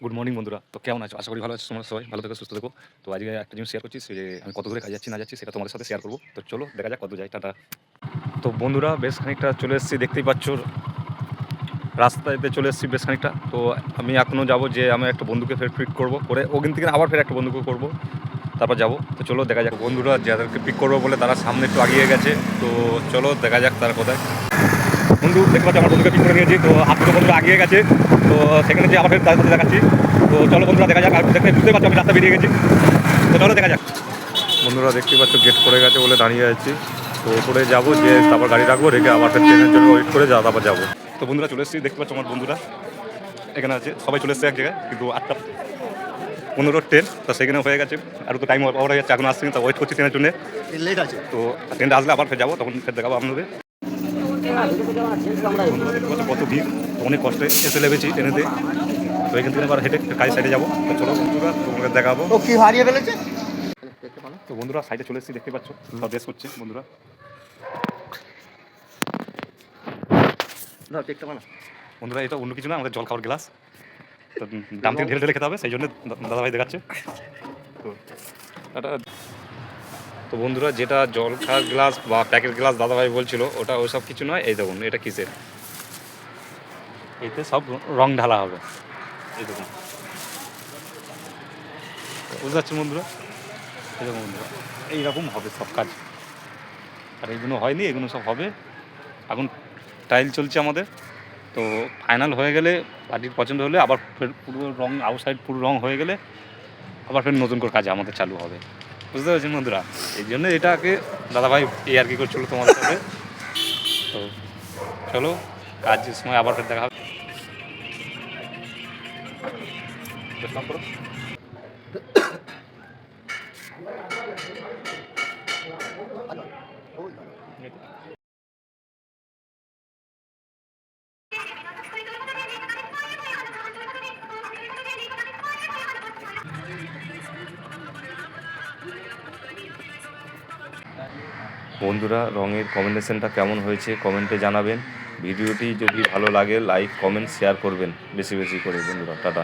Good morning বন্ধুরা। তো কেমন আছো? আশা করি ভালো আছো তোমরা সবাই। ভালো থেকো, সুস্থ থেকো। তো আজকে একটা জিনিস শেয়ার করছি যে আমি কত দূরে কাজে যাচ্ছি না যাচ্ছি সেটা তোমাদের সাথে শেয়ার করবো। তো চলো দেখা যাক কত যাই। টাটা। তো বন্ধুরা বেশ খানিকটা চলে এসেছি, দেখতেই পাচ্ছ রাস্তাতে চলে এসেছি বেশ খানিকটা। তো আমি এখনও যাবো যে আমি একটা বন্ধুকে ফের পিক করবো, করে ওখান থেকে আবার ফের একটা বন্ধুকে করবো, তারপর যাবো। তো চলো দেখা যাক। বন্ধুরা যাদেরকে পিক করবো বলে তারা সামনে একটু আগিয়ে গেছে। তো চলো দেখা যাক তারা কোথায়। বন্ধু দেখতে পাচ্ছি আমার বন্ধুকে পিক করে নিয়েছি। তো আর দুটো বন্ধুরা আগিয়ে গেছে। তো সেখানে যে আবার ফের তাদের সাথে দেখাচ্ছি। তো চলো বন্ধুরা দেখা যাক। আর দেখতে বুঝতে পারছো আমি রাস্তা বেরিয়ে গেছি। তো চলো দেখা যাক। বন্ধুরা দেখতে পাচ্ছ গেট পড়ে গেছে বলে দাঁড়িয়ে আছি। তো ওপরে যাবো, যে তারপর গাড়ি রাখবো, রেখে আবার ট্রেনের জন্য ওয়েট করে তারপর যাবো। তো বন্ধুরা চলে এসেছি, দেখতে পাচ্ছ আমার বন্ধুরা এখানে আছে। সবাই চলে এসছে এক জায়গায়, কিন্তু 8:15 ট্রেন। তো সেখানে হয়ে গেছে, আর তো টাইম ওভার হয়ে যাচ্ছে, এখন আসছি। তো ওয়েট করছি ট্রেনের জন্য, লেট আছে। তো ট্রেনটা আসলে আবার ফের যাবো, তখন ফের দেখাবো আপনাদের। বন্ধুরা দেখতে পাচ্ছ কত ভিড়। অনেক কষ্টে এসে লেগেছি ট্রেনেতে। তো এখান থেকে আবার হেঁটে কাজের সাইডে যাবো। তো চলো বন্ধুরা তোমাকে দেখাবো। ও কি হারিয়ে ফেলেছে। তো বন্ধুরা সাইডে চলে এসেছি, দেখতে পাচ্ছ সব ড্রেস করছে বন্ধুরা। বন্ধুরা এটা অন্য কিছু না, আমাদের জল খাওয়ার গ্লাস। তো দাম থেকে ঢেলে ঢেলে খেতে হবে, সেই জন্য দাদাভাই দেখাচ্ছে। তো এটা, তো বন্ধুরা যেটা জল খাওয়ার গ্লাস বা প্যাকেট গ্লাস দাদাভাই বলছিল, ওটা ওইসব কিছু নয়। এই দেখুন এটা কিসের, এতে সব রং ঢালা হবে। এই দেখুন, বুঝতে পারছেন বন্ধুরা? এই দেখুন বন্ধুরা, এইরকম হবে সব কাজ। আর এইগুলো হয়নি, এগুলো সব হবে। এখন টাইল চলছে আমাদের। তো ফাইনাল হয়ে গেলে, পার্টির পছন্দ হলে আবার ফের পুরো রং আউটসাইড পুরো রং হয়ে গেলে আবার ফের নতুন করে কাজ আমাদের চালু হবে। বুঝতে পারছেন বন্ধুরা? এই জন্য এটাকে দাদাভাই এই আর কি করছিল তোমাদের সাথে। তো চলো কাজের সময় আবার ফের দেখা হবে। করো। বন্ধুরা রঙের কম্বিনেশনটা কেমন হয়েছে কমেন্টে জানাবেন। ভিডিওটি যদি ভালো লাগে লাইক কমেন্ট শেয়ার করবেন বেশি বেশি করে বন্ধুরা। টাটা।